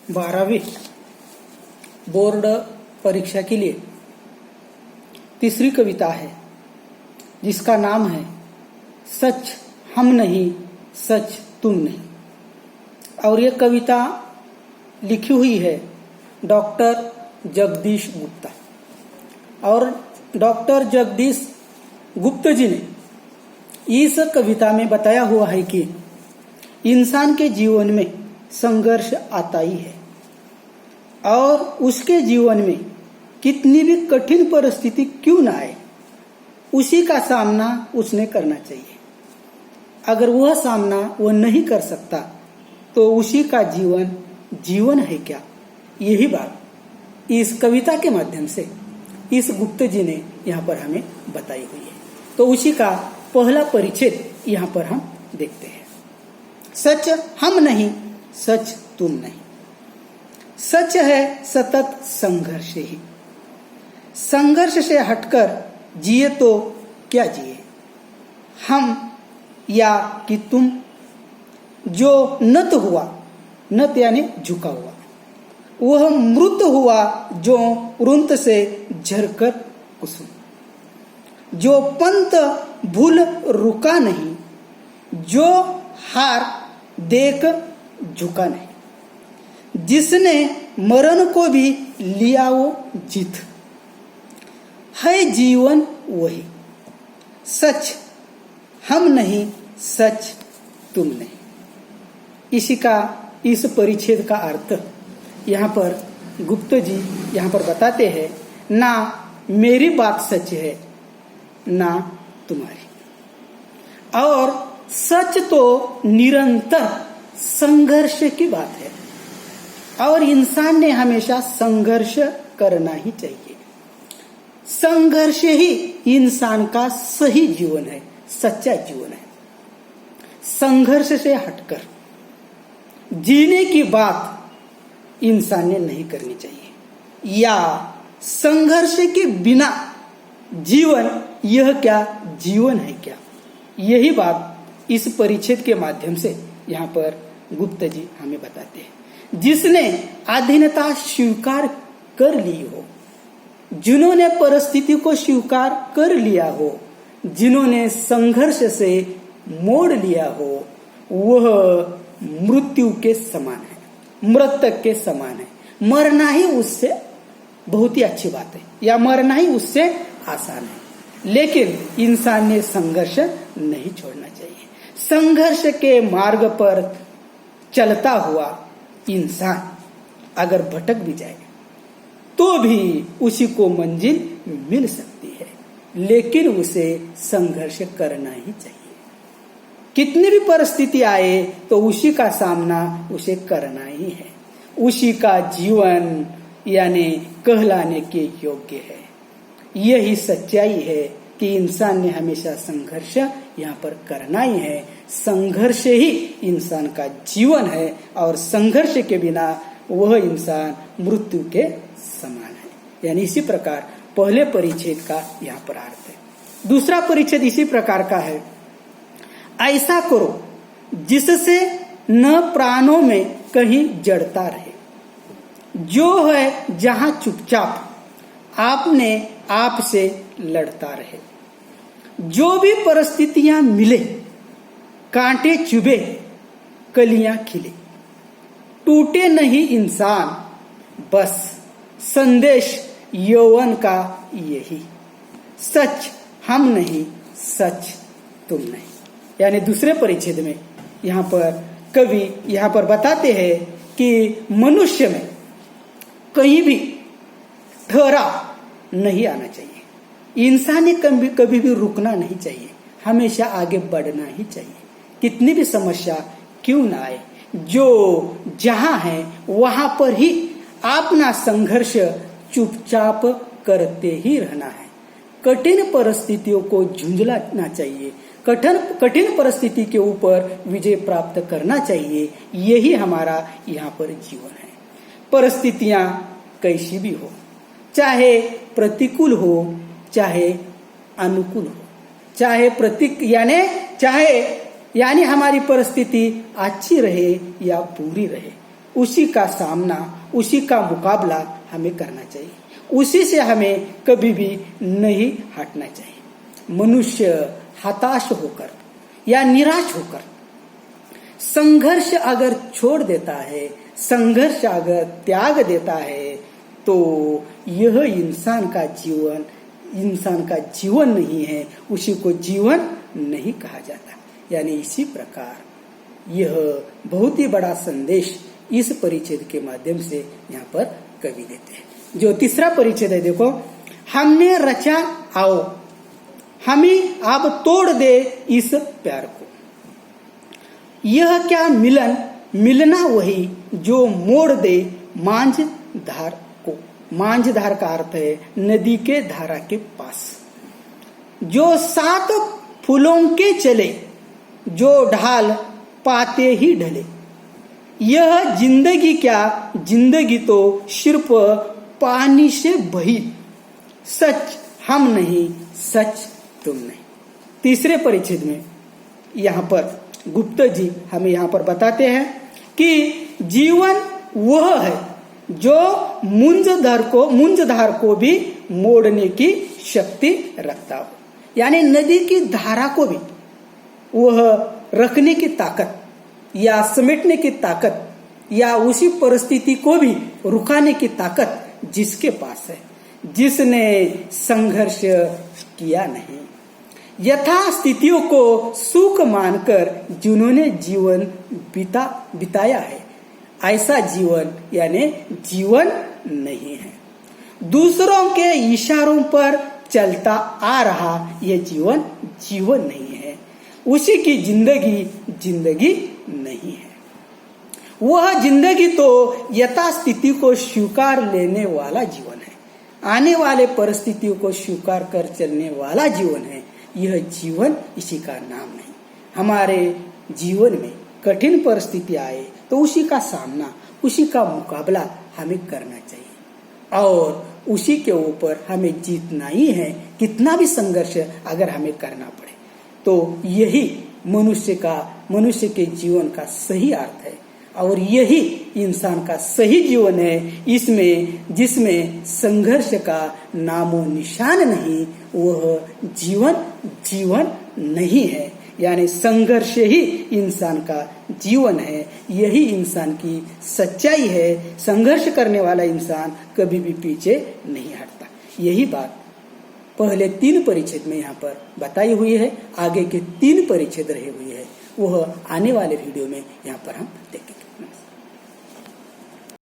12वीं बोर्ड परीक्षा के लिए तीसरी कविता है जिसका नाम है सच हम नहीं सच तुम नहीं। और ये कविता लिखी हुई है डॉक्टर जगदीश गुप्ता। और डॉक्टर जगदीश गुप्ता जी ने इस कविता में बताया हुआ है कि इंसान के जीवन में संघर्ष आता ही है और उसके जीवन में कितनी भी कठिन परिस्थिति क्यों ना आए उसी का सामना उसने करना चाहिए। अगर वह सामना वह नहीं कर सकता तो उसी का जीवन जीवन है क्या, यही बात इस कविता के माध्यम से इस गुप्ता जी ने यहाँ पर हमें बताई हुई है। तो उसी का पहला परिच्छेद यहाँ पर हम देखते हैं। सच हम नहीं सच तुम नहीं। सच है सतत संघर्ष ही, संघर्ष से हटकर जिए तो क्या जिए, हम या कि तुम। जो नत हुआ, नत यानी झुका हुआ, वह मृत हुआ जो रुंत से झरकर कुसुम। जो पंत भूल रुका नहीं, जो हार देख झुका नहीं। जिसने मरण को भी लिया वो जीत। है जीवन वही, सच हम नहीं सच तुम नहीं। इसी का इस परिच्छेद का अर्थ यहाँ पर गुप्ता जी यहाँ पर बताते हैं, ना मेरी बात सच है ना तुम्हारी। और सच तो निरंतर संघर्ष की बात है और इंसान ने हमेशा संघर्ष करना ही चाहिए। संघर्ष ही इंसान का सही जीवन है, सच्चा जीवन है। संघर्ष से हटकर जीने की बात इंसान ने नहीं करनी चाहिए, या संघर्ष के बिना जीवन यह क्या जीवन है क्या, यही बात इस परिच्छेद के माध्यम से यहाँ पर गुप्ता जी हमें बताते हैं। जिसने अधीनता स्वीकार कर ली हो, जिन्होंने परिस्थिति को स्वीकार कर लिया हो, जिन्होंने संघर्ष से मोड़ लिया हो, वह मृत्यु के समान है, मृतक के समान है। मरना ही उससे बहुत ही अच्छी बात है, या मरना ही उससे आसान है। लेकिन इंसान ने संघर्ष नहीं छोड़ना चाहिए। संघर्ष के मार्ग पर चलता हुआ इंसान अगर भटक भी जाए तो भी उसी को मंजिल मिल सकती है, लेकिन उसे संघर्ष करना ही चाहिए। कितनी भी परिस्थिति आए तो उसी का सामना उसे करना ही है। उसी का जीवन यानी कहलाने के योग्य है। यही सच्चाई है कि इंसान ने हमेशा संघर्ष यहाँ पर करना ही है। संघर्ष ही इंसान का जीवन है और संघर्ष के बिना वह इंसान मृत्यु के समान है। यानी इसी प्रकार पहले परिच्छेद का यहाँ पर अर्थ है। दूसरा परिच्छेद इसी प्रकार का है, ऐसा करो जिससे न प्राणों में कहीं जड़ता रहे, जो है जहां चुपचाप आपने आप से लड़ता रहे। जो भी परिस्थितियां मिले, कांटे चुभे कलियां खिले, टूटे नहीं इंसान, बस संदेश यौवन का यही, सच हम नहीं सच तुम नहीं। यानी दूसरे परिच्छेद में यहाँ पर कवि यहाँ पर बताते हैं कि मनुष्य में कहीं भी ठहराव नहीं आना चाहिए। इंसान ने कभी भी रुकना नहीं चाहिए, हमेशा आगे बढ़ना ही चाहिए। कितनी भी समस्या क्यों ना आए, जो जहां है वहां पर ही अपना संघर्ष चुपचाप करते ही रहना है। कठिन परिस्थितियों को झुंझलाना चाहिए, कठिन परिस्थिति के ऊपर विजय प्राप्त करना चाहिए। यही हमारा यहाँ पर जीवन है। परिस्थितियां कैसी भी हो, चाहे प्रतिकूल हो चाहे अनुकूल हो, चाहे यानी हमारी परिस्थिति अच्छी रहे या बुरी रहे, उसी का सामना, उसी का मुकाबला हमें करना चाहिए, उसी से हमें कभी भी नहीं हटना चाहिए। मनुष्य हताश होकर या निराश होकर संघर्ष अगर छोड़ देता है, संघर्ष अगर त्याग देता है, तो यह इंसान का जीवन नहीं है, उसी को जीवन नहीं कहा जाता। यानी इसी प्रकार यह बहुत ही बड़ा संदेश इस परिच्छेद के माध्यम से यहाँ पर कवि देते हैं। जो तीसरा परिच्छेद है, देखो, हमने रचा आओ, हमें अब तोड़ दे इस प्यार को। यह क्या मिलन, मिलना वही जो मोड़ दे मांझ धार को। मांझ धार का अर्थ है नदी के धारा के पास। जो 7 फूलों के चले, जो ढाल पाते ही ढले। यह जिंदगी क्या, जिंदगी तो सिर्फ पानी से बही। सच हम नहीं, सच तुम नहीं। तीसरे परिच्छेद में यहाँ पर गुप्त जी हमें यहाँ पर बताते हैं कि जीवन वह है जो मुंजधार को भी मोड़ने की शक्ति रखता हो। यानी नदी की धारा को भी वह रखने की ताकत या समेटने की ताकत या उसी परिस्थिति को भी रुकाने की ताकत जिसके पास है, जिसने संघर्ष किया नहीं, यथा स्थितियों को सुख मानकर जिन्होंने जीवन बिताया है, ऐसा जीवन यानी जीवन नहीं है। दूसरों के इशारों पर चलता आ रहा यह जीवन जीवन नहीं है। उसी की जिंदगी नहीं है। वह जिंदगी तो यथास्थिति को स्वीकार लेने वाला जीवन है, आने वाले परिस्थितियों को स्वीकार कर चलने वाला जीवन है। यह जीवन इसी का नाम नहीं। हमारे जीवन में कठिन परिस्थिति आए तो उसी का सामना, उसी का मुकाबला हमें करना चाहिए और उसी के ऊपर हमें जीतना ही है। कितना भी संघर्ष अगर हमें करना पड़े, तो यही मनुष्य के जीवन का सही अर्थ है और यही इंसान का सही जीवन है। जिसमें संघर्ष का नामो निशान नहीं, वह जीवन नहीं है। यानी संघर्ष ही इंसान का जीवन है, यही इंसान की सच्चाई है। संघर्ष करने वाला इंसान कभी भी पीछे नहीं हटता। यही बात पहले 3 परिच्छेद में यहाँ पर बताई हुई है। आगे के 3 परिच्छेद रहे हुए हैं, वह आने वाले वीडियो में यहाँ पर हम देखेंगे।